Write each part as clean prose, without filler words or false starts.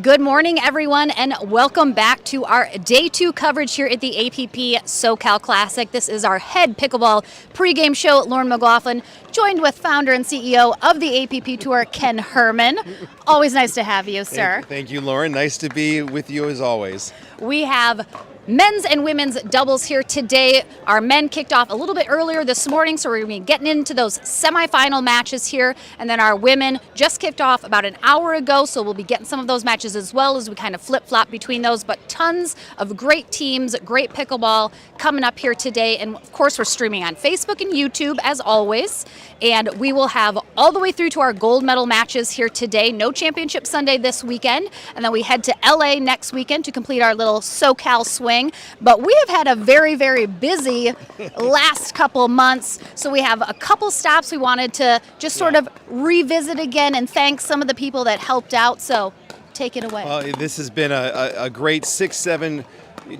Good morning, everyone, and welcome back to our Day 2 coverage here at the APP SoCal Classic. This is our head pickleball pregame show, Lauren McLaughlin, joined with founder and CEO of the APP Tour, Ken Herman. Always nice to have you, sir. Thank you, Lauren. Nice to be with you as always. We have men's and women's doubles here today. Our men kicked off a little bit earlier this morning, so we're going to be getting into those semifinal matches here. And then our women just kicked off about an hour ago, so we'll be getting some of those matches as well as we kind of flip-flop between those. But tons of great teams, great pickleball coming up here today. And of course, we're streaming on Facebook and YouTube as always. And we will have all the way through to our gold medal matches here today. No Championship Sunday this weekend. And then we head to LA next weekend to complete our little SoCal swing. But we have had a very, very busy last couple months. So we have a couple stops we wanted to just sort of revisit again and thank some of the people that helped out. So take it away. Well, this has been a great 6-7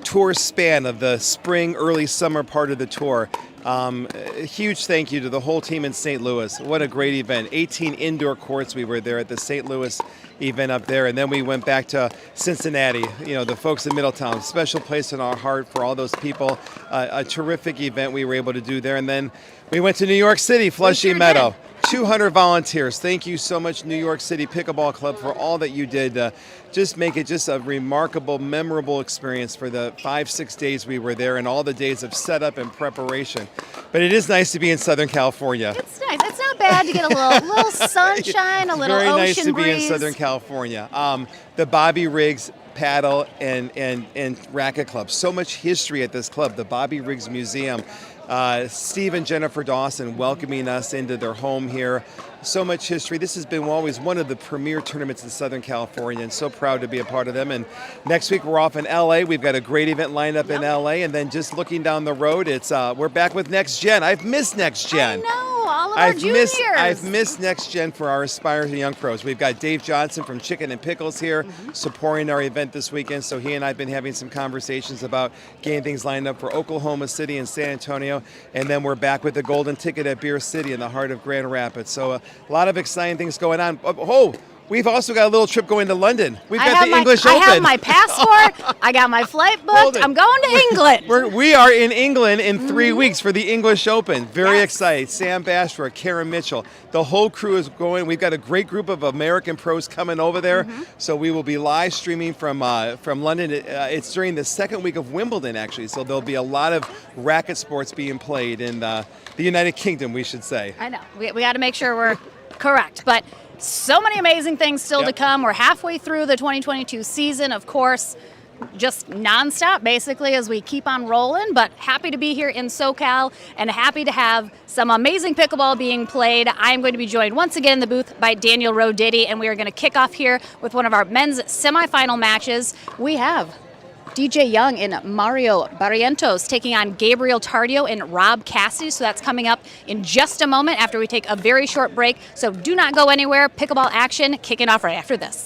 tour span of the spring, early summer part of the tour. A huge thank you to the whole team in St. Louis. What a great event. 18 indoor courts we were there at the St. Louis event up there. And then we went back to Cincinnati, the folks in Middletown. Special place in our heart for all those people. A terrific event we were able to do there. And then we went to New York City, Flushing Meadow. 200 volunteers. Thank you so much, New York City Pickleball Club, for all that you did to just make it just a remarkable, memorable experience for the 5-6 days we were there and all the days of setup and preparation. But it is nice to be in Southern California. It's nice. It's not bad to get a little sunshine, a little very ocean nice to breeze. be in Southern California. The Bobby Riggs Paddle and Racket Club. So much history at this club. The Bobby Riggs Museum. Steve and Jennifer Dawson welcoming us into their home here. So much history. This has been always one of the premier tournaments in Southern California, and so proud to be a part of them. And next week we're off in LA. We've got a great event lined up in LA, and then just looking down the road, it's we're back with Next Gen. I've missed Next Gen. I know, all of our juniors. I've missed Next Gen for our aspiring young pros. We've got Dave Johnson from Chicken and Pickles here supporting our event this weekend. So he and I have been having some conversations about getting things lined up for Oklahoma City and San Antonio. And then we're back with the golden ticket at Beer City in the heart of Grand Rapids. So a lot of exciting things going on. We've also got a little trip going to London. We've got the English Open. I have my passport. I got my flight booked. I'm going to England. We are in England in 3 weeks for the English Open. Very excited. Sam Bashford, Karen Mitchell. The whole crew is going. We've got a great group of American pros coming over there. So we will be live streaming from London. It's during the second week of Wimbledon, actually. So there'll be a lot of racket sports being played in the United Kingdom, we should say. I know. We got to make sure we're correct. But so many amazing things still to come. We're halfway through the 2022 season, of course, just nonstop basically as we keep on rolling, but happy to be here in SoCal and happy to have some amazing pickleball being played. I'm going to be joined once again in the booth by Daniel Roditi, and we are going to kick off here with one of our men's semifinal matches. We have DJ Young and Mario Barrientos taking on Gabriel Tardio and Rob Cassidy. So that's coming up in just a moment after we take a very short break. So do not go anywhere. Pickleball action kicking off right after this.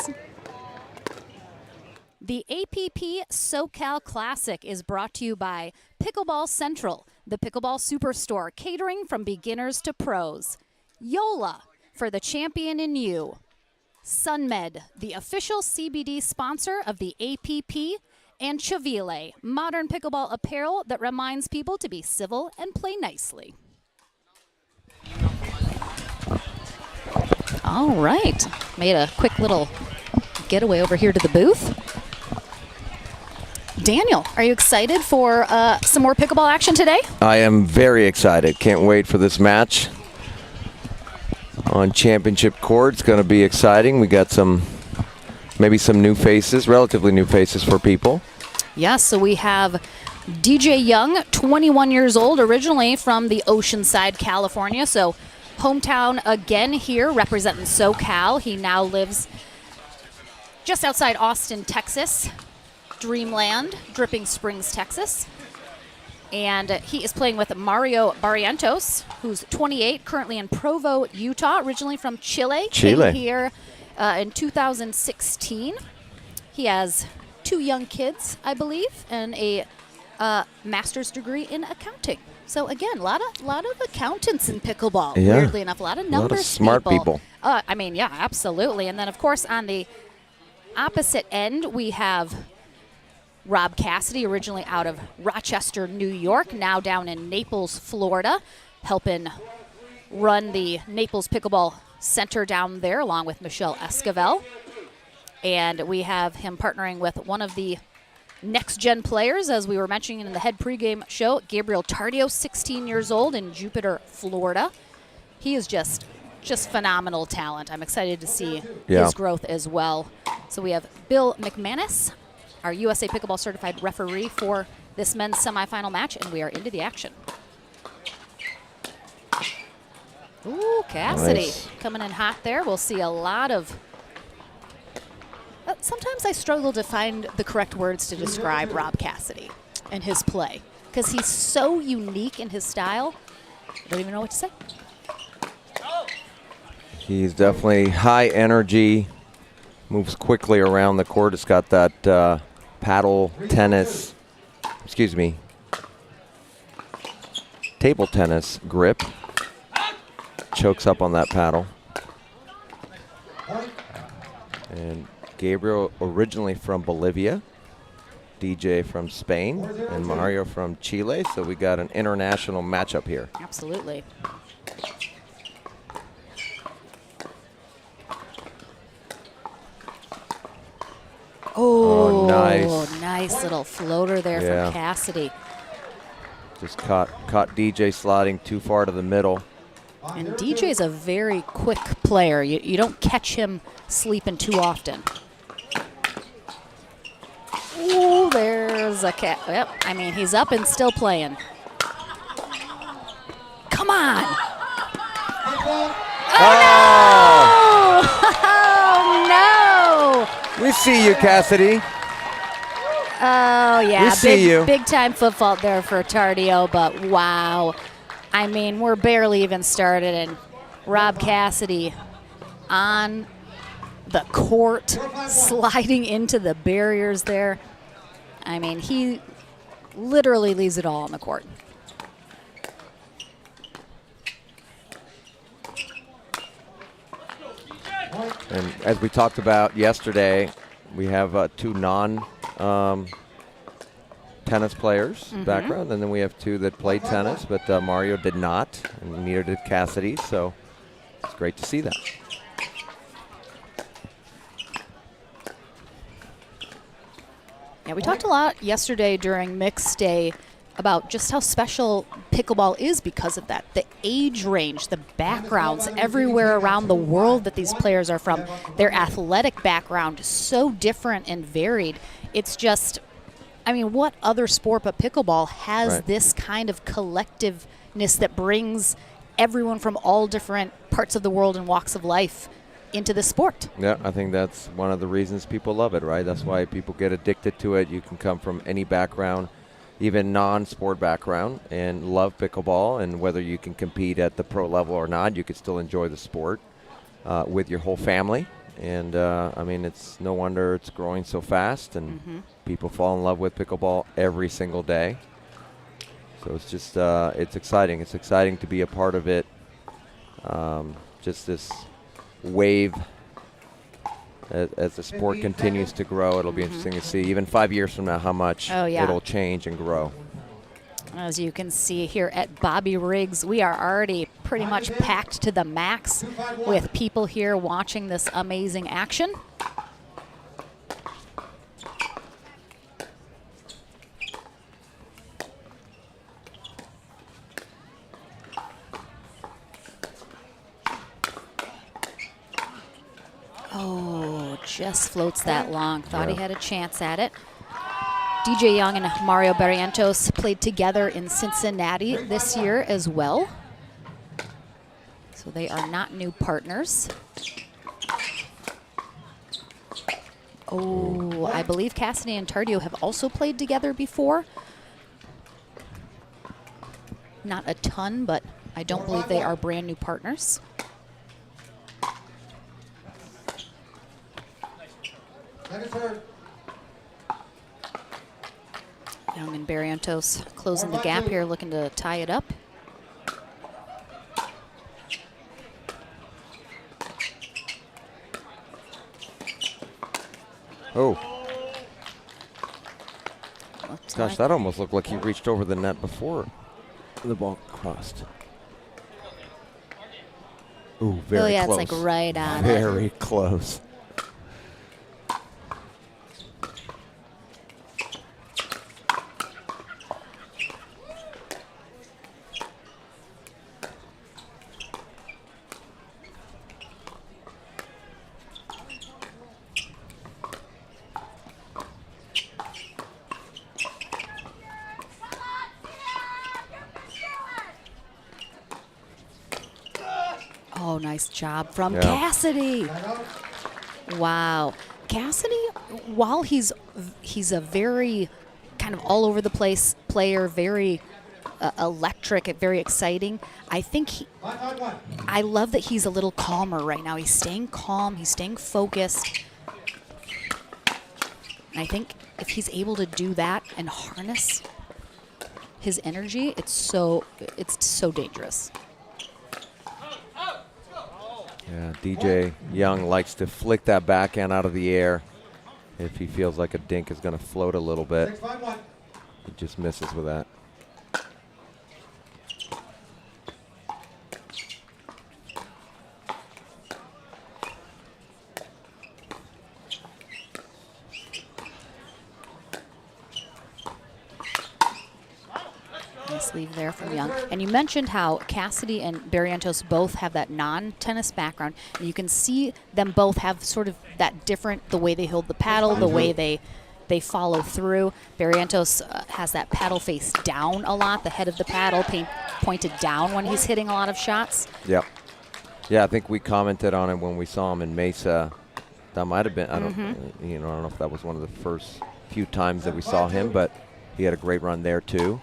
The APP SoCal Classic is brought to you by Pickleball Central, the Pickleball Superstore, catering from beginners to pros. Yola, for the champion in you. SunMed, the official CBD sponsor of the APP. And Chavile, modern pickleball apparel that reminds people to be civil and play nicely. All right, made a quick little getaway over here to the booth. Daniel, are you excited for some more pickleball action today? I am very excited. Can't wait for this match on championship court. It's going to be exciting. We got maybe some new faces, relatively new faces for people. Yes, so we have DJ Young, 21 years old, originally from the Oceanside, California. So hometown again here, representing SoCal. He now lives just outside Austin, Texas, Dreamland, Dripping Springs, Texas. And he is playing with Mario Barrientos, who's 28, currently in Provo, Utah, originally from Chile. Came here in 2016. He has 2 young kids, I believe, and a master's degree in accounting. So again, a lot of accountants in pickleball. Yeah. Weirdly enough, a lot of numbers smart people. I mean, yeah, absolutely. And then of course on the opposite end, we have Rob Cassidy, originally out of Rochester, New York, now down in Naples, Florida, helping run the Naples Pickleball Center down there, along with Michelle Esquivel. And we have him partnering with one of the next-gen players, as we were mentioning in the head pregame show, Gabriel Tardio, 16 years old, in Jupiter, Florida. He is just phenomenal talent. I'm excited to see his growth as well. So we have Bill McManus, our USA Pickleball Certified referee for this men's semifinal match, and we are into the action. Ooh, Cassidy coming in hot there. We'll see a lot of... Sometimes I struggle to find the correct words to describe Rob Cassidy and his play, because he's so unique in his style. I don't even know what to say. He's definitely high energy, moves quickly around the court. It's got that table tennis grip. Chokes up on that paddle. And Gabriel originally from Bolivia, DJ from Spain, and Mario from Chile. So we got an international matchup here. Absolutely. Oh, nice little floater there from Cassidy. Just caught DJ sliding too far to the middle. And DJ's a very quick player. You don't catch him sleeping too often. Ooh, there's a cat. Yep, I mean, he's up and still playing. Come on. Oh, no. Oh, no. We see you, Cassidy. Oh, yeah. We see you. Big time foot fault there for Tardio, but wow. I mean, we're barely even started, and Rob Cassidy on the court, sliding into the barriers there. I mean, he literally leaves it all on the court. And as we talked about yesterday, we have two tennis players background, and then we have two that played tennis, but Mario did not, and neither did Cassidy, so it's great to see that. Yeah, we talked a lot yesterday during Mixed Day about just how special pickleball is because of that. The age range, the backgrounds everywhere around the world that these players are from, their athletic background is so different and varied. It's just, I mean, what other sport but pickleball has this kind of collectiveness that brings everyone from all different parts of the world and walks of life into the sport? Yeah, I think that's one of the reasons people love it, right? That's why people get addicted to it. You can come from any background, even non-sport background, and love pickleball. And whether you can compete at the pro level or not, you can still enjoy the sport with your whole family. And, I mean, it's no wonder it's growing so fast, and people fall in love with pickleball every single day. So it's just, it's exciting. It's exciting to be a part of it. Just this wave as the sport continues to grow. It'll be interesting to see, even 5 years from now, how much it'll change and grow. As you can see here at Bobby Riggs, we are already pretty much packed to the max with people here watching this amazing action. Oh, just floats that long. Thought he had a chance at it. DJ Young and Mario Barrientos played together in Cincinnati this year as well. So they are not new partners. Oh, I believe Cassidy and Tardio have also played together before. Not a ton, but I don't believe they are brand new partners. Young and Barrientos closing the gap here, looking to tie it up. Oh. Looks Gosh, like- that almost looked like he reached over the net before the ball crossed. Ooh, very Oh yeah, close. it's like right on it. Very close. Oh, nice job from Yeah. Cassidy. Wow. Cassidy, while he's a very kind of all over the place player, very electric, very exciting, I think I love that he's a little calmer right now. He's staying calm, he's staying focused. And I think if he's able to do that and harness his energy, it's so dangerous. Yeah, DJ Young likes to flick that backhand out of the air if he feels like a dink is going to float a little bit. He just misses with that. Nice leave there from Young. And you mentioned how Cassidy and Barrientos both have that non-tennis background. And you can see them both have sort of that different, the way they hold the paddle, the way they follow through. Barrientos has that paddle face down a lot, the head of the paddle pointed down when he's hitting a lot of shots. Yep. Yeah, I think we commented on it when we saw him in Mesa. That might have been, I don't know if that was one of the first few times that we saw him, but he had a great run there too.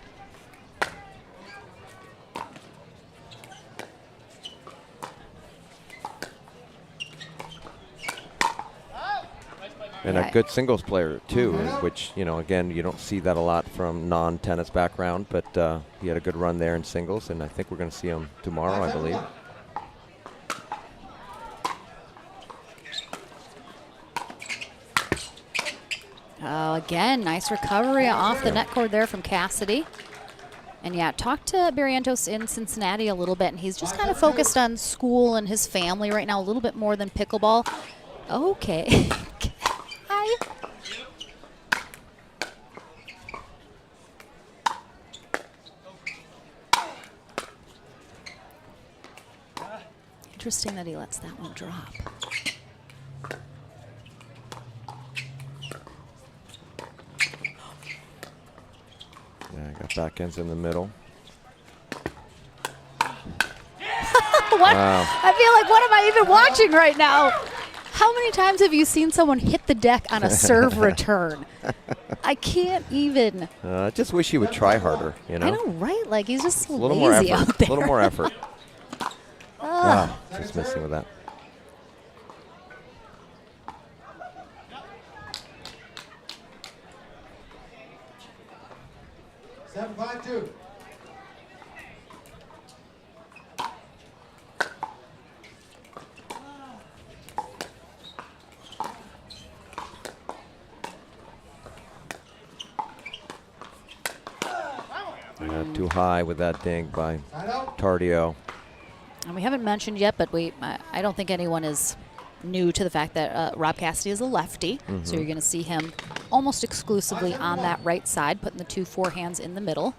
And a good singles player, too, which, again, you don't see that a lot from non-tennis background, but he had a good run there in singles, and I think we're going to see him tomorrow, I believe. Oh, again, nice recovery off the net cord there from Cassidy. And yeah, talked to Barrientos in Cincinnati a little bit, and he's just kind of focused on school and his family right now, a little bit more than pickleball. Okay. Hi. Interesting that he lets that one drop. Yeah, got backhands in the middle. What? Wow. I feel like, what am I even watching right now? How many times have you seen someone hit the deck on a serve return? I can't even. I just wish he would try harder, I know, right? Like, he's just so a little lazy more effort. out there. A little more effort. Just missing with that. Seven, 5-2. Too high with that dink by Tardio. And we haven't mentioned yet, but I don't think anyone is new to the fact that Rob Cassidy is a lefty. So you're going to see him almost exclusively on that right side, putting the two forehands in the middle.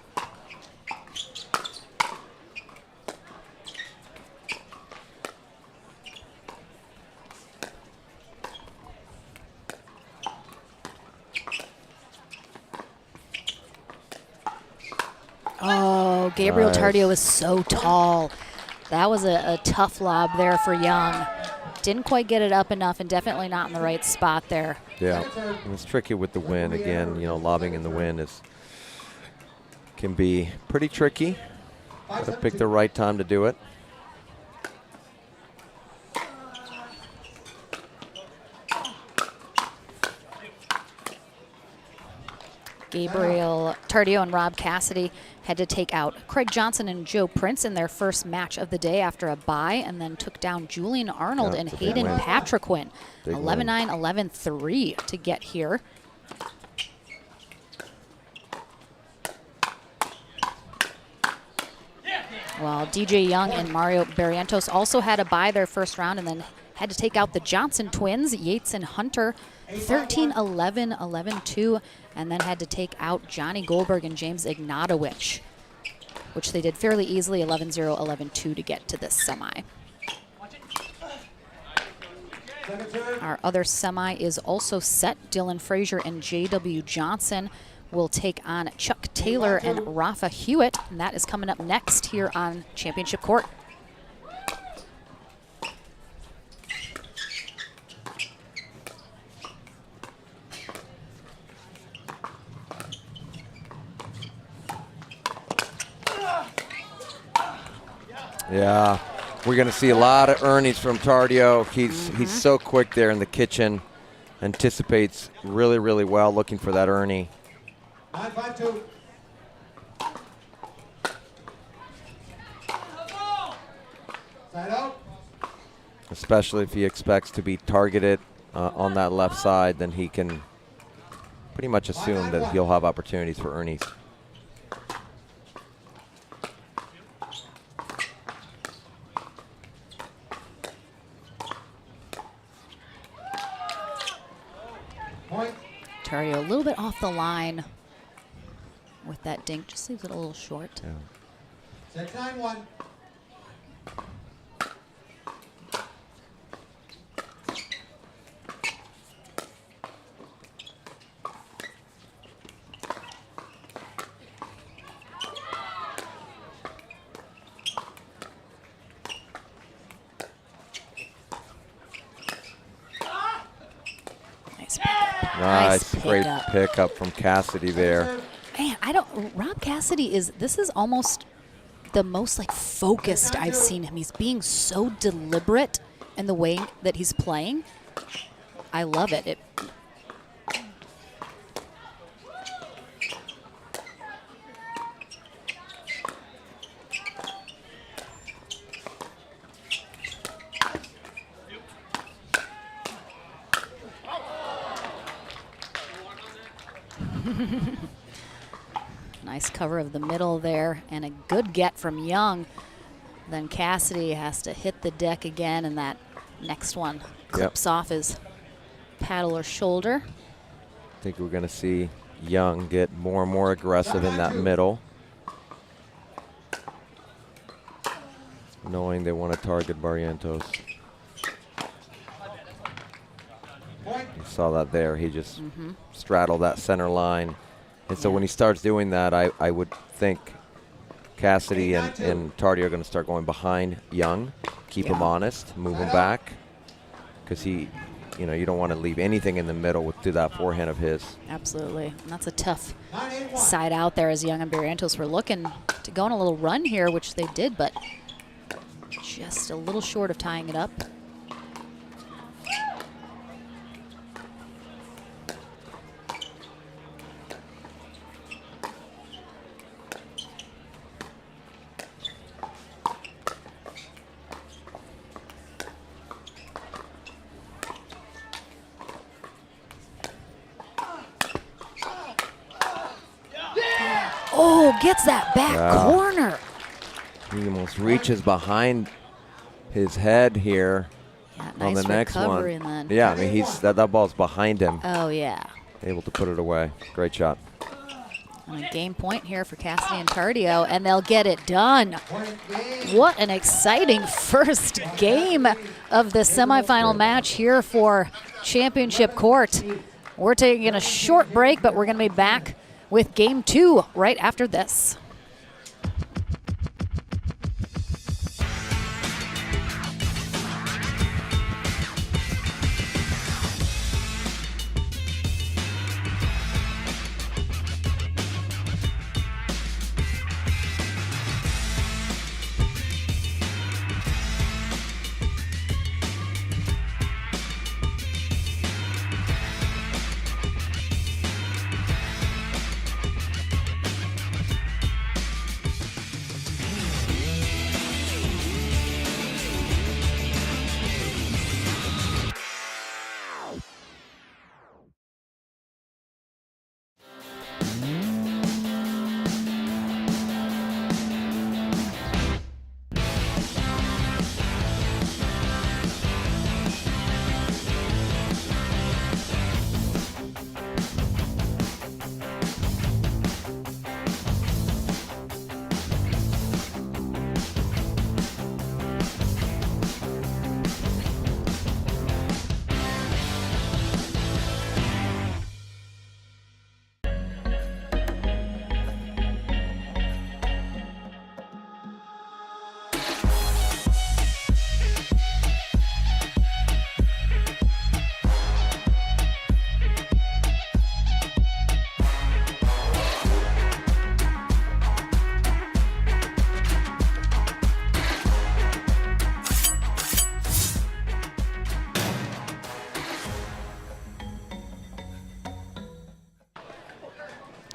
Oh, Gabriel Tardio is so tall. That was a tough lob there for Young. Didn't quite get it up enough, and definitely not in the right spot there. Yeah, and it's tricky with the wind. Again, lobbing in the wind can be pretty tricky. Got to pick the right time to do it. Gabriel Tardio and Rob Cassidy had to take out Craig Johnson and Joe Prince in their first match of the day after a bye, and then took down Julian Arnold and Hayden Patriquin. 11-9, 11-3 to get here. While DJ Young and Mario Barrientos also had a bye their first round, and then had to take out the Johnson twins, Yates and Hunter, 13-11, 11-2, and then had to take out Johnny Goldberg and James Ignatowicz, which they did fairly easily, 11-0, 11-2 to get to this semi. Our other semi is also set. Dylan Frazier and J.W. Johnson will take on Chuck Taylor and Rafa Hewitt, and that is coming up next here on Championship Court. Yeah, we're going to see a lot of Ernie's from Tardio. He's so quick there in the kitchen, anticipates really, really well, looking for that Ernie. 9-5-2. Side out. Especially if he expects to be targeted on that left side, then he can pretty much assume that he'll have opportunities for Ernie's. Tardio a little bit off the line with that dink, just leaves it a little short. Yeah. 6-9-1. Nice, great pickup from Cassidy there. Man, Rob Cassidy this is almost the most like focused I've seen him. He's being so deliberate in the way that he's playing. I love it. Nice cover of the middle there, and a good get from Young. Then Cassidy has to hit the deck again, and that next one clips off his paddle or shoulder. I think we're going to see Young get more and more aggressive in that middle, knowing they want to target Barrientos. You saw that there. He just straddled that center line. And so when he starts doing that, I would think Cassidy and Tardio are going to start going behind Young, keep him honest, move him back, because you don't want to leave anything in the middle to that forehand of his. Absolutely, and that's a tough side out there as Young and Barrientos were looking to go on a little run here, which they did, but just a little short of tying it up. Oh, gets that back corner. He almost reaches behind his head here on the next one. And then Yeah, I mean, that ball's behind him. Oh, yeah. Able to put it away. Great shot. And a game point here for Cassidy and Tardio, and they'll get it done. What an exciting first game of the semifinal match here for Championship Court. We're taking a short break, but we're going to be back with game 2 right after this.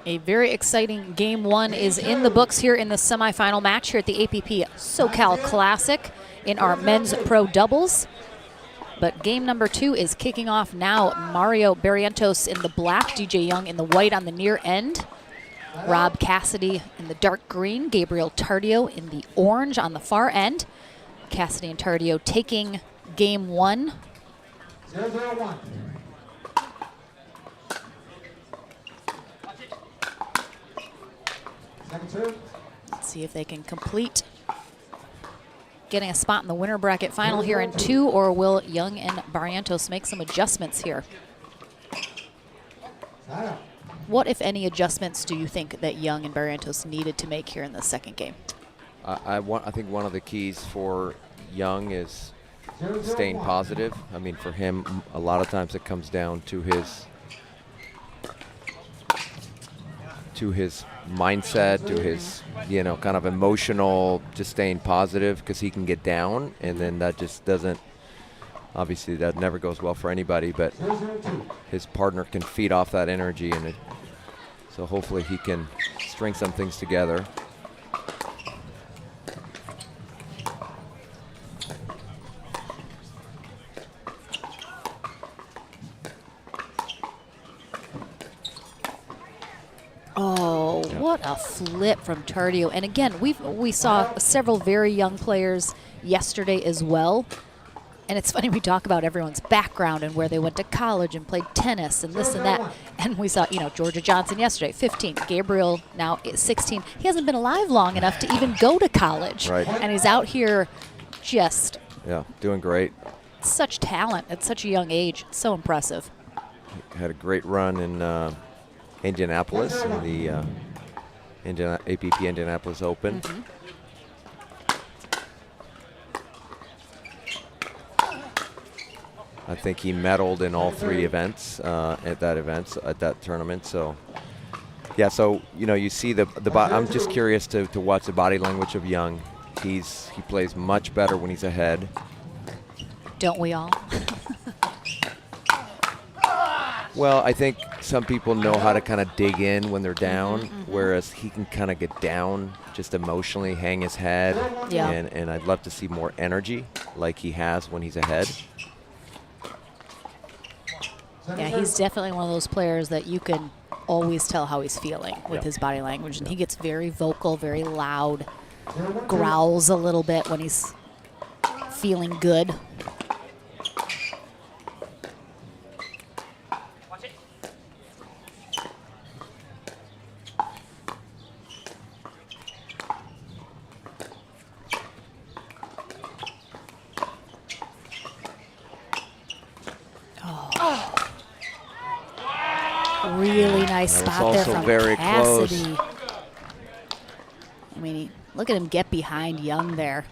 A very exciting game one is in the books here in the semifinal match here at the APP SoCal Classic in our men's pro doubles. But game number two is kicking off now. Mario Barrientos in the black, DJ Young in the white on the near end. Rob Cassidy in the dark green, Gabriel Tardio in the orange on the far end. Cassidy and Tardio taking game one. 0-0-1. Second serve. Let's see if they can complete getting a spot in the winner bracket final here in two, or will Young and Barrientos make some adjustments here? Side out. What, if any, adjustments do you think that Young and Barrientos needed to make here in the second game? I think one of the keys for Young is staying positive. I mean, for him, a lot of times it comes down to his mindset, to his, you know, kind of emotional, just staying positive, because he can get down, and then that just doesn't, obviously that never goes well for anybody, but his partner can feed off that energy, and so hopefully he can string some things together. Oh, what a flip from Tardio. And again, we saw several very young players yesterday as well. And it's funny, we talk about everyone's background and where they went to college and played tennis and this and that. And we saw, you know, Georgia Johnson yesterday, 15. Gabriel now 16. He hasn't been alive long enough to even go to college. Right. And he's out here just Doing great. such talent at such a young age. So impressive. Had a great run in Indianapolis, in the APP Indianapolis Open. I think he medaled in all three events at that tournament. So, yeah. So you know, you see I'm just curious to watch the body language of Young. He plays much better when he's ahead. Don't we all? Well, I think some people know how to kind of dig in when they're down, whereas he can kind of get down just emotionally, hang his head. Yeah. And I'd love to see more energy like he has when he's ahead. Yeah, he's definitely one of those players that you can always tell how he's feeling with his body language. And he gets very vocal, very loud, growls a little bit when he's feeling good. Really nice spot there from very Cassidy. close. I mean, look at him get behind Young there.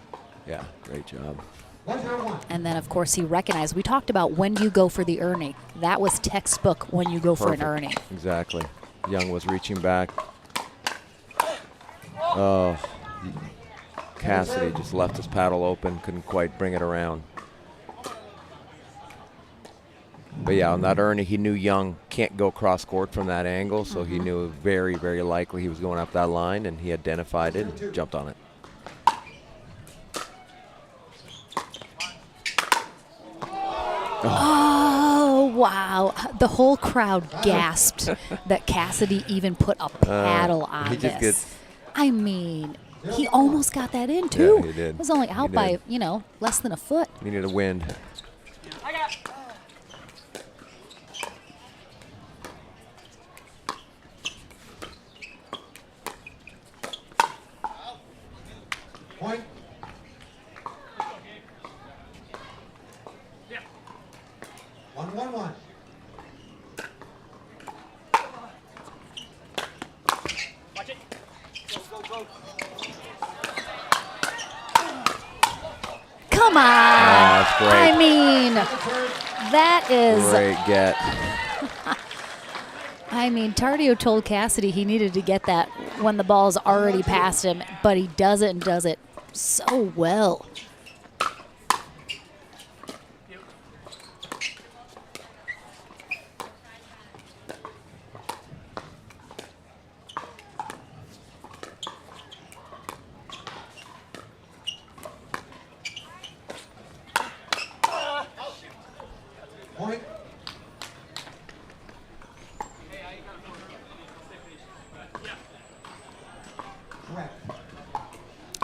Yeah, great job. 1-0-1. And then, of course, he recognized. We talked about when you go for the Ernie. That was textbook when you go for an Ernie. Exactly. Young was reaching back. Oh, Cassidy just left his paddle open, couldn't quite bring it around. But yeah, on that Ernie, he knew Young can't go cross court from that angle, so he knew very, very likely he was going up that line, and he identified it and jumped on it. Oh, wow. The whole crowd gasped that Cassidy even put a paddle on he just this. gets- I mean, he almost got that in, too. Yeah, he did. It was only out He by, did. you know, less than a foot. He needed a wind. Point. One, 1-1. Come on. That's great. I mean, that is, Great get. I mean, Tardio told Cassidy he needed to get that when the ball's already past him, but he does it and does it so well.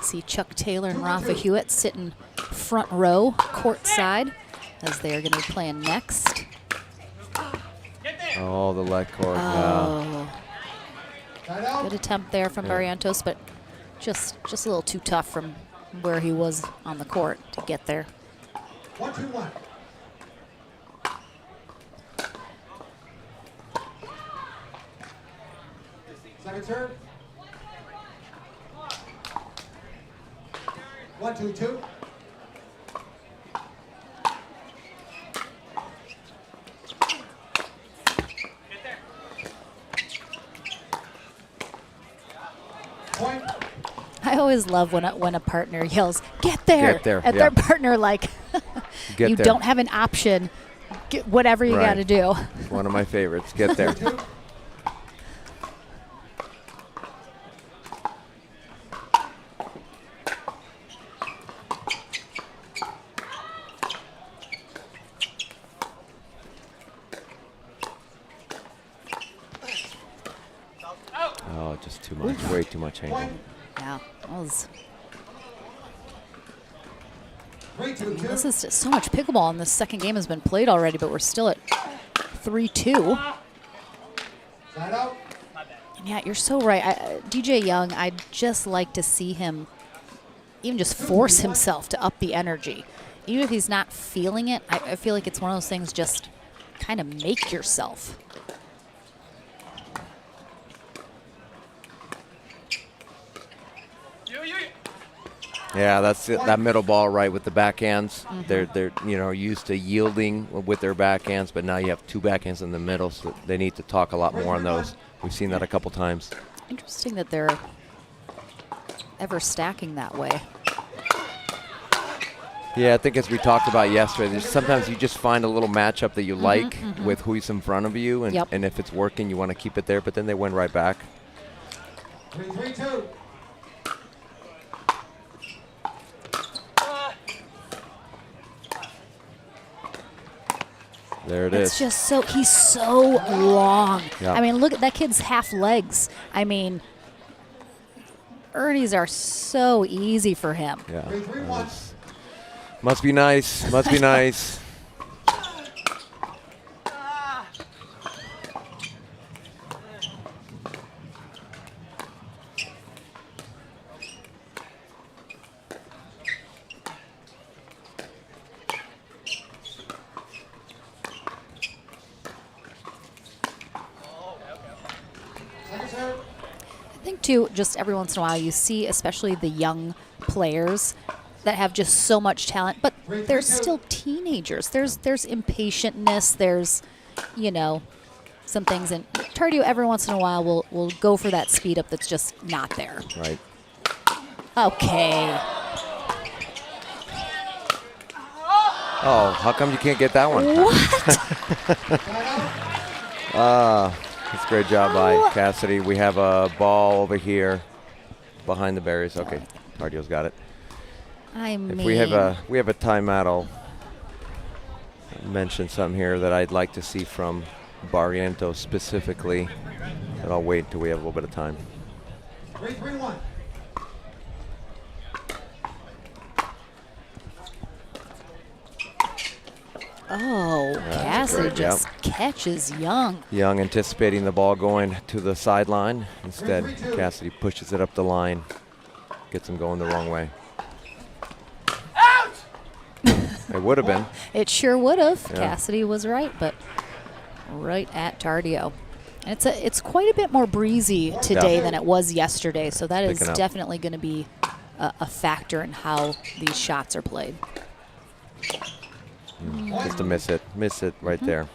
See Chuck Taylor and Rafa Hewitt sitting front row, courtside, as they are going to be playing next. Oh, the leg cord. Oh. Side out. Good attempt there from Barrientos, but just a little too tough from where he was on the court to get there. 1-2-1. Second serve. 1-2-2. Point. I always love when a partner yells, "Get there!" Get there, at yeah. their partner, like Get you there. don't have an option. Get whatever you Right. got to do. One of my favorites. Get there. Oh, just too much. Way too much angle. Point. Yeah, that was. 3-2-2. This is just so much pickleball, and this second game has been played already, but we're still at 3-2. Side out. And yeah, you're so right. DJ Young, I'd just like to see him even just force himself to up the energy. Even if he's not feeling it, I feel like it's one of those things, just kind of make yourself. Yeah, that's it, that middle ball right with the backhands. They're used to yielding with their backhands, but now you have two backhands in the middle, so they need to talk a lot more on those. We've seen that a couple times. Interesting that they're ever stacking that way. Yeah, I think as we talked about yesterday, there's sometimes you just find a little matchup that you like with who's in front of you, and, Yep. and if it's working, you want to keep it there, but then they win right back. 3-3-2. There it It's is. just so, he's so long. Yeah. I mean, look at that kid's half legs. I mean, Ernie's are so easy for him. Yeah. 3-3-1. Must be nice. Must be nice. Second serve. I think, too, just every once in a while you see, especially the young players that have just so much talent, but they're still teenagers. There's impatientness. There's, some things. And Tardio, every once in a while, will go for that speed up that's just not there. Right. Okay. Oh, how come you can't get that one? That's a great job by Cassidy. We have a ball over here behind the barriers. Okay, Tardio's got it. If we have a timeout, I'll mention something here that I'd like to see from Barrientos specifically, and I'll wait until we have a little bit of time. 3-3-1. Oh, Cassidy good, just catches Young. Young anticipating the ball going to the sideline. Instead, 3-3-2. Cassidy pushes it up the line, gets him going the wrong way. It would have been. It sure would have. Yeah. Cassidy was right, but right at Tardio. And it's quite a bit more breezy today Yeah. than it was yesterday, so that is Picking up. definitely going to be a factor in how these shots are played. Just to miss it right there.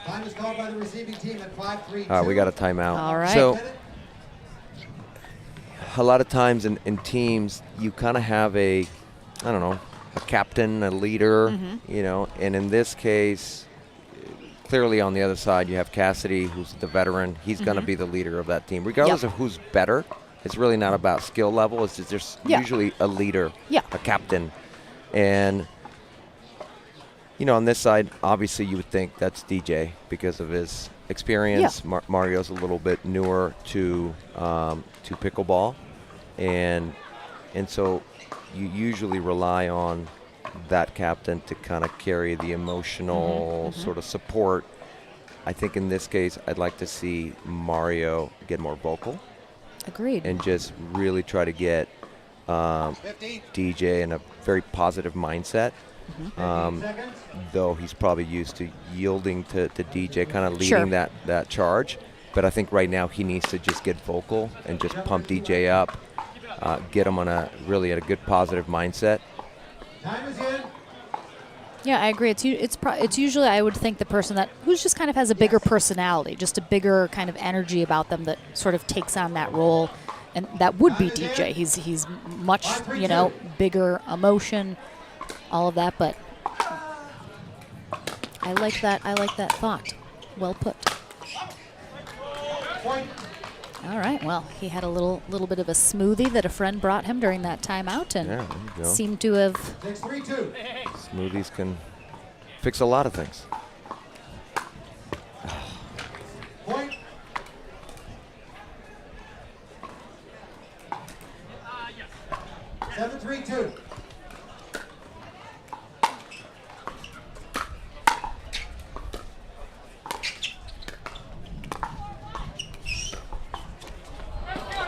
Time is called by the receiving team at 5-3-2. We got a timeout. All right. So a lot of times in teams, you kind of have a captain, a leader, and in this case, clearly on the other side, you have Cassidy, who's the veteran. He's going to be the leader of that team. Regardless of who's better, it's really not about skill level. It's just there's usually a leader, a captain. And, on this side, obviously you would think that's DJ because of his experience. Yeah. Mario's a little bit newer to pickleball, and so you usually rely on that captain to kind of carry the emotional sort of support. I think in this case, I'd like to see Mario get more vocal. Agreed. And just really try to get DJ in a very positive mindset. Though he's probably used to yielding to DJ, kind of leading that charge. But I think right now he needs to just get vocal and just pump DJ up, get him on a good positive mindset. Time is in. Yeah, I agree. It's usually, I would think, the person who's just kind of has a bigger personality, just a bigger kind of energy about them that sort of takes on that role, and that would be DJ. He's much, bigger emotion, all of that. But I like that thought. Well put. All right. Well, he had a little bit of a smoothie that a friend brought him during that timeout, and seemed to have. 6-3-2. Smoothies can fix a lot of things. Point. Seven, 3-2.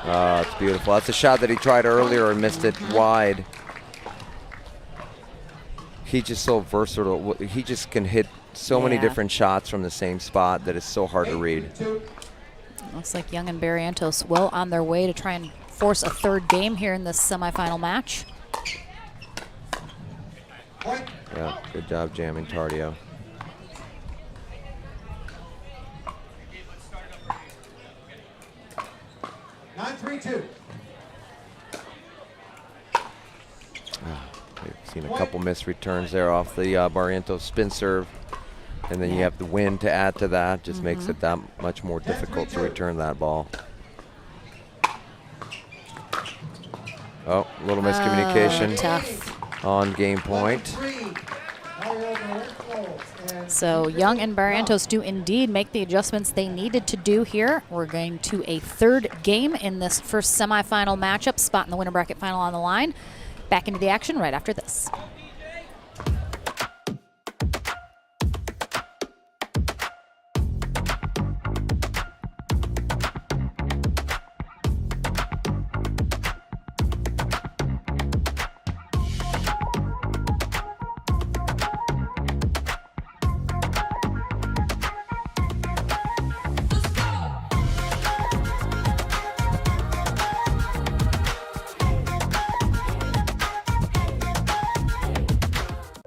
Oh, it's beautiful. That's a shot that he tried earlier and missed it wide. He's just so versatile. He just can hit so many different shots from the same spot that is so hard to read. Looks like Young and Barrientos well on their way to try and force a third game here in this semifinal match. Yeah, good job jamming Tardio. We've seen a couple missed returns there off the Barrientos spin serve. And then you have the wind to add to that. Just makes it that much more difficult to return that ball. Oh, a little miscommunication on game point. So Young and Barrientos do indeed make the adjustments they needed to do here. We're going to a third game in this first semifinal matchup. Spot in the winner bracket final on the line. Back into the action right after this.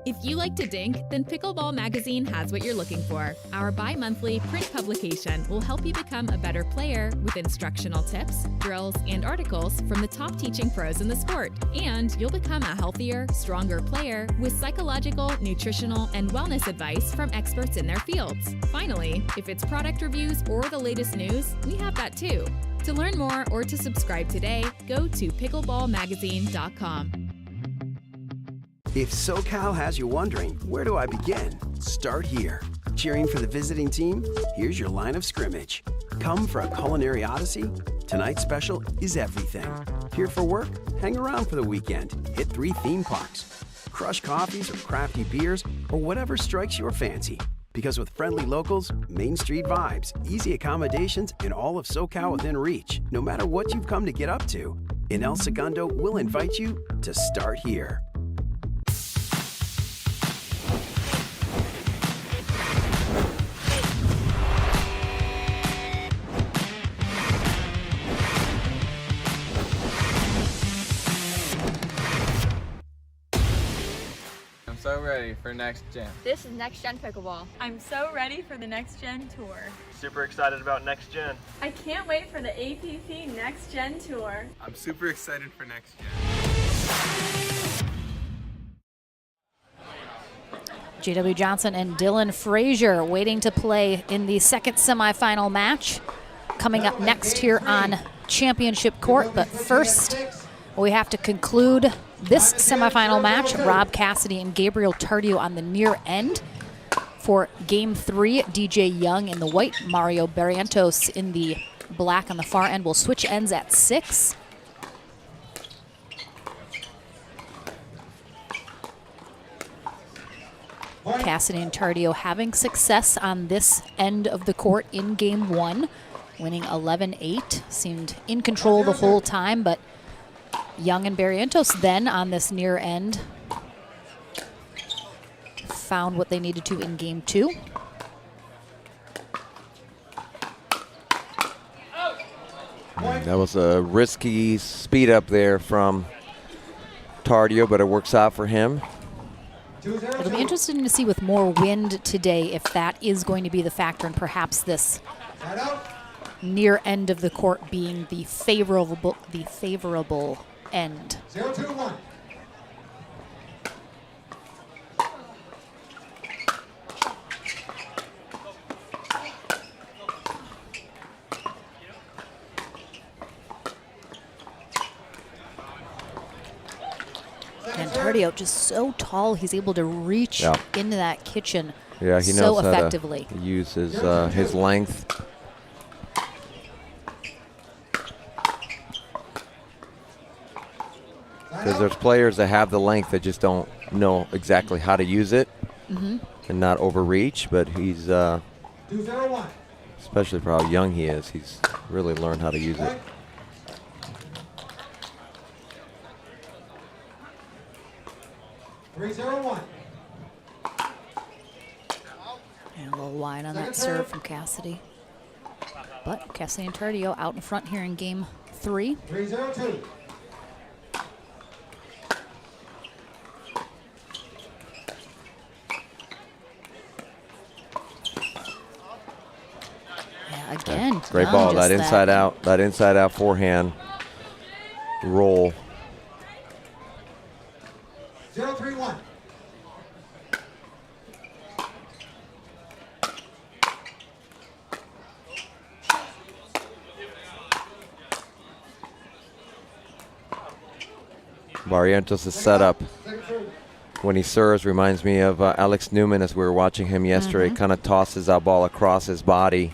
If you like to dink, then Pickleball Magazine has what you're looking for. Our bi-monthly print publication will help you become a better player with instructional tips, drills, and articles from the top teaching pros in the sport. And you'll become a healthier, stronger player with psychological, nutritional, and wellness advice from experts in their fields. Finally, if it's product reviews or the latest news, we have that too. To learn more or to subscribe today, go to pickleballmagazine.com. If SoCal has you wondering, where do I begin? Start here. Cheering for the visiting team? Here's your line of scrimmage. Come for a culinary odyssey? Tonight's special is everything. Here for work? Hang around for the weekend. Hit 3 theme parks. Crush coffees or crafty beers or whatever strikes your fancy. Because with friendly locals, Main Street vibes, easy accommodations, and all of SoCal within reach, no matter what you've come to get up to, in El Segundo, we'll invite you to start here. So ready for Next Gen. This is Next Gen Pickleball. I'm so ready for the Next Gen Tour. Super excited about Next Gen. I can't wait for the APP Next Gen Tour. I'm super excited for Next Gen. JW Johnson and Dylan Frazier waiting to play in the second semifinal match. Coming up next here on Championship Court, but first we have to conclude this semifinal match. Rob Cassidy and Gabriel Tardio on the near end. for game 3. DJ Young in the white, Mario Barrientos in the black on the far end. We'll switch ends at 6. Cassidy and Tardio having success on this end of the court in game 1, winning 11-8. Seemed in control the whole time, but Young and Barrientos then on this near end found what they needed to in game 2. That was a risky speed up there from Tardio, but it works out for him. It'll be interesting to see with more wind today if that is going to be the factor, and perhaps this near end of the court being the favorable end. 0-2-1. And Tardio just so tall, he's able to reach into that kitchen He knows so how effectively. to use his length. Because there's players that have the length that just don't know exactly how to use it and not overreach, but he's, 2-0-1. especially for how young he is, he's really learned how to use it. 3-0-1. And a little wide on that serve from Cassidy. But Cassidy and Tardio out in front here in game 3. 3-0-2. Yeah, again. Great Young ball, just that inside out forehand roll. 0-3-1. Barrientos' setup when he serves reminds me of Alex Newman as we were watching him yesterday. Kind of tosses that ball across his body.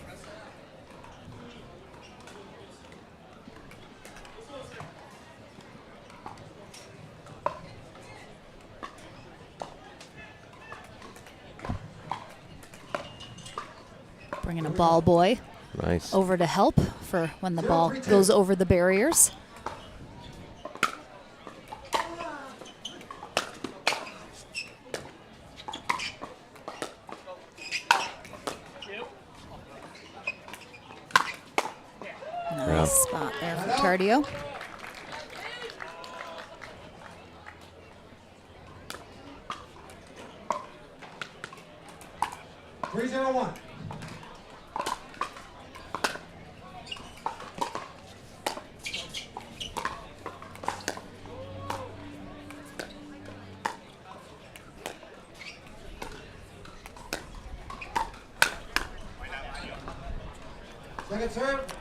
Bringing a ball boy Nice. over to help for when the ball goes over the barriers. Nice spot there for Tardio.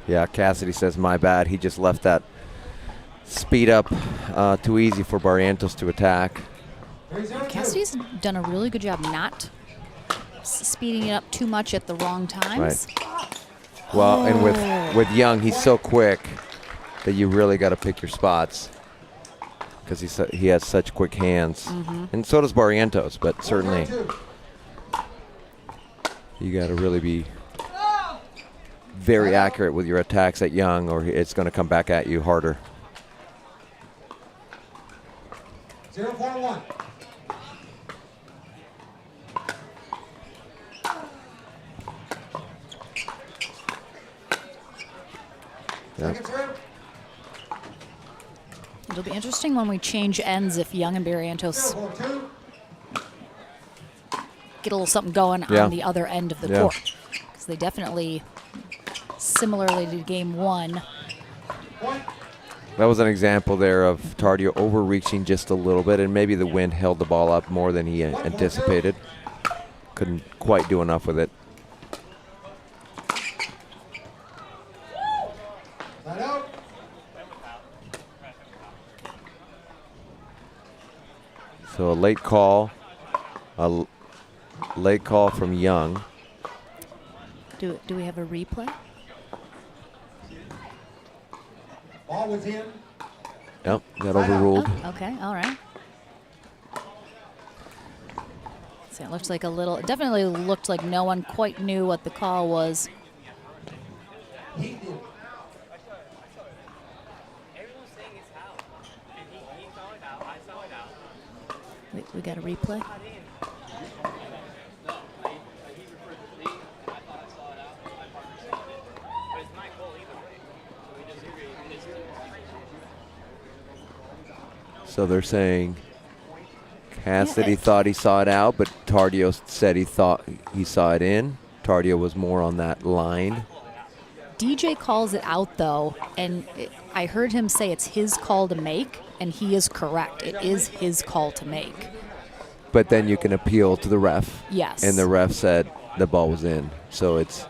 Yeah, Cassidy says, my bad. He just left that speed up too easy for Barrientos to attack. Cassidy's done a really good job not speeding it up too much at the wrong times. Right. Well, and with Young, he's so quick that you really got to pick your spots because he has such quick hands. And so does Barrientos, but certainly you got to really be very accurate with your attacks at Young, or it's going to come back at you harder. 0-4-1. It'll be interesting when we change ends if Young and Barrientos get a little something going on the other end of the court. Because they definitely, similarly to game 1. That was an example there of Tardio overreaching just a little bit, and maybe the wind held the ball up more than he anticipated. Couldn't quite do enough with it. So a late call, late call from Young. Do we have a replay? Ball was in. Yep, got overruled. Oh, okay, all right. So it looks like it definitely looked like no one quite knew what the call was. He did. We got a replay? So they're saying Cassidy thought he saw it out, but Tardio said he thought he saw it in. Tardio was more on that line. DJ calls it out, though, and I heard him say it's his call to make, and he is correct. It is his call to make. But then you can appeal to the ref. Yes. And the ref said the ball was in. So it's...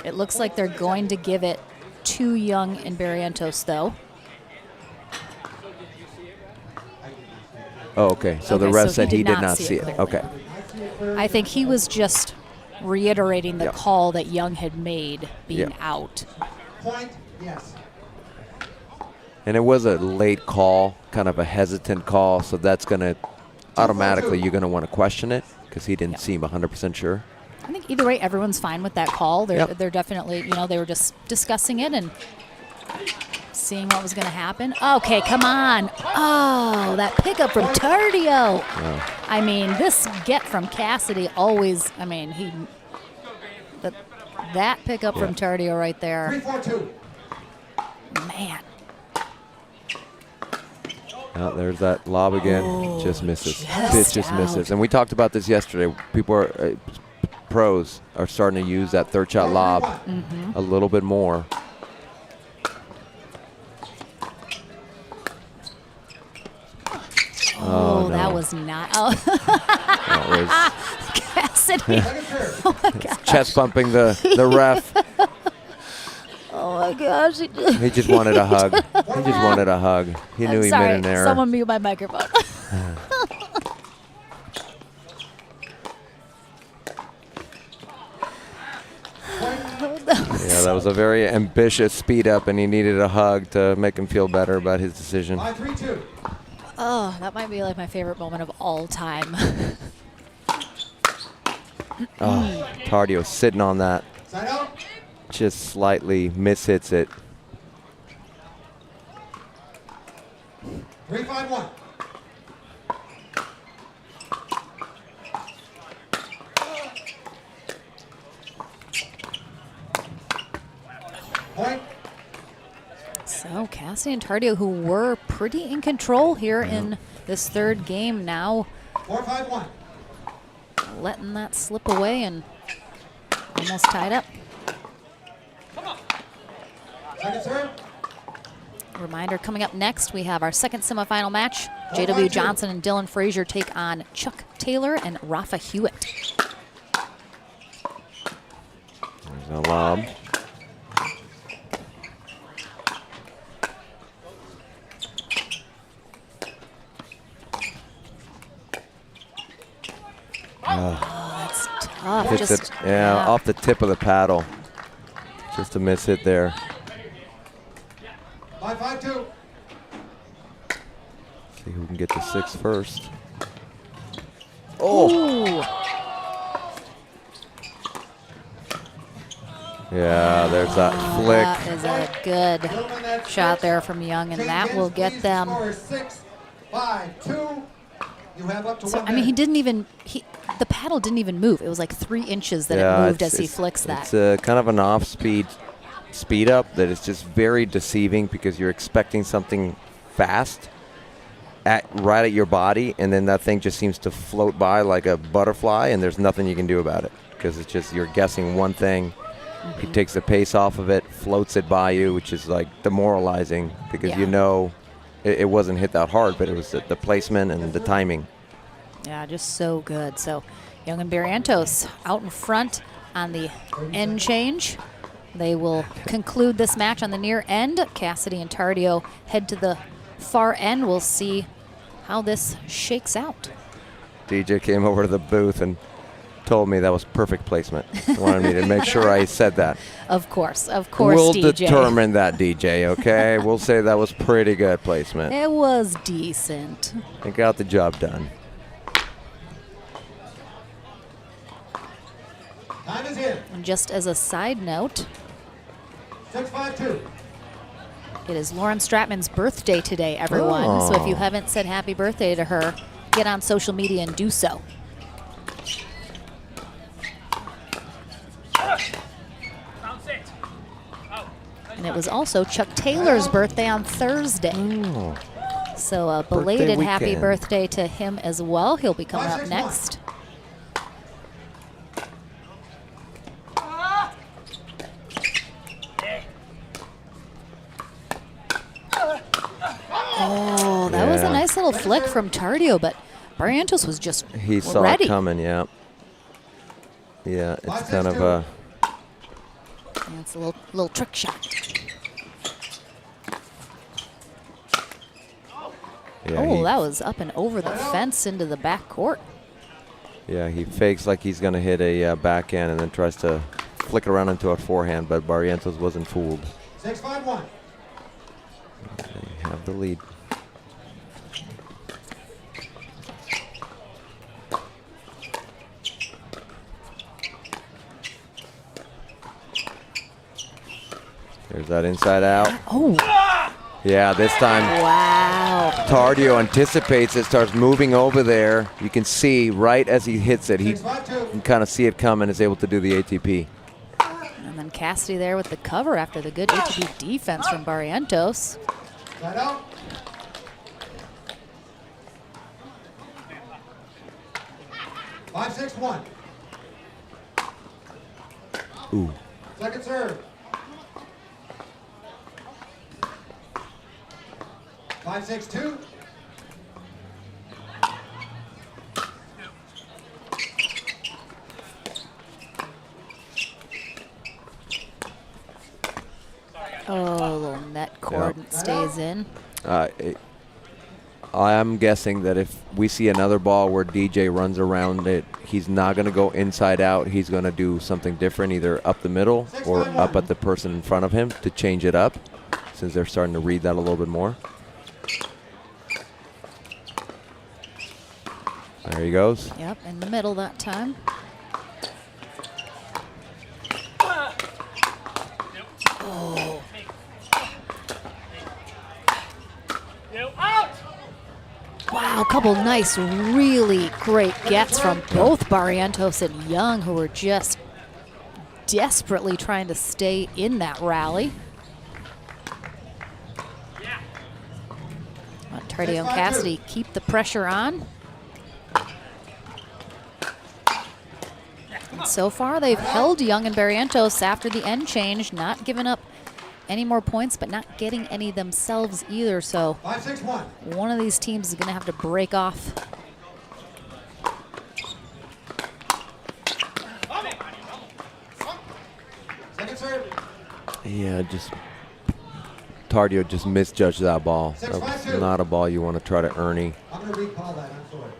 It looks like they're going to give it to Young and Barrientos, though. Oh, okay. So the Okay, ref so said he he did did not not see see it it. clearly. Okay. I think he was just reiterating the Yep. call that Young had made being Yep. out. Point, yes. And it was a late call, kind of a hesitant call, so that's going to automatically, you're going to want to question it because he didn't seem 100% sure. I think either way, everyone's fine with that call. Yep. They're definitely, they were just discussing it and seeing what was going to happen. Okay, come on. Oh, that pickup from Tardio. I mean, this get from Cassidy always, that pickup from Tardio right there. 3-4-2. Man. Oh, there's that lob again. Oh, just misses. just Just out. misses. And we talked about this yesterday. People are, pros are starting to use that third shot lob a little bit more. Oh, no. that was not. Oh, That was Cassidy. Oh, my gosh. chest bumping the ref. Oh, my gosh. He just wanted a hug. He just wanted a hug. He knew I'm he sorry. made an error. Someone mute my microphone. Yeah, that was a very ambitious speed up, and he needed a hug to make him feel better about his decision. 5-3-2. Oh, that might be like my favorite moment of all time. Oh, Tardio sitting on that. Side out. Just slightly mishits it. 3-5-1. Point. So Cassidy and Tardio, who were pretty in control here in this third game, now 4-5-1. letting that slip away and almost tied up. Second serve. Reminder, coming up next, we have our second semifinal match. J.W. Johnson and Dylan Frazier take on Chuck Taylor and Rafa Hewitt. There's a lob. That's tough. Hits Just, it, yeah, off the tip of the paddle. Just a miss hit there. 5-5-2. See who can get to 6 first. Oh! Ooh. Yeah, there's that flick. That is a good shot there from Young, and that will get them. 6-5-2. You have up to So, 1 I mean, minute. the paddle didn't even move. It was like 3 inches that Yeah, it moved it's- as he it's- flicks that. It's kind of an off-speed speed up that is just very deceiving because you're expecting something fast right at your body, and then that thing just seems to float by like a butterfly, and there's nothing you can do about it because it's just you're guessing one thing. He takes the pace off of it, floats it by you, which is like demoralizing because you know it wasn't hit that hard, but it was the placement and the timing. Yeah, just so good. So Young and Barrientos out in front on the end change. They will conclude this match on the near end. Cassidy and Tardio head to the far end. We'll see how this shakes out. DJ came over to the booth and told me that was perfect placement. Wanted me to make sure I said that. Of course, We'll DJ. determine that, DJ, okay? We'll say that was pretty good placement. It was decent. It got the job done. Time is in. And just as a side note, 6-5-2. it is Lauren Stratman's birthday today, everyone. Oh. So if you haven't said happy birthday to her, get on social media and do so. And it was also Chuck Taylor's birthday on Thursday. Oh. So a belated happy weekend. birthday to him as well. He'll be coming up next. Oh, that was a nice little flick from Tardio, but Barrientos was just He saw ready. it coming, yeah. Yeah, it's kind of a... Yeah, it's a little trick shot. Yeah, Oh, that was up and over the fence into the back court. Yeah, he fakes like he's going to hit a backhand and then tries to flick it around into a forehand, but Barrientos wasn't fooled. 6-5-1. They have the lead. There's that inside out. Oh. Yeah, this time Wow. Tardio anticipates it, starts moving over there. You can see right as he hits it, he 6-5-2. can kind of see it come and is able to do the ATP. And then Cassidy there with the cover after the good ATP defense from Barrientos. Side out. Five, 6-1. Ooh. Second serve. 5-6-2. Oh, a little net cord and stays in. I'm guessing that if we see another ball where DJ runs around it, he's not going to go inside out. He's going to do something different, either up the middle or up at the person in front of him to change it up, since they're starting to read that a little bit more. There he goes. Yep, in the middle that time. Oh. Wow, a couple nice, really great gets from both Barrientos and Young, who were just desperately trying to stay in that rally. Tardio and Cassidy keep the pressure on. And so far, they've held Young and Barrientos after the end change, not giving up any more points, but not getting any themselves either. So 5-6-1. one of these teams is going to have to break off. Second serve. Yeah, Tardio just misjudged that ball. That was not a ball you want to try to earny. I'm going to recall that. I'm sorry.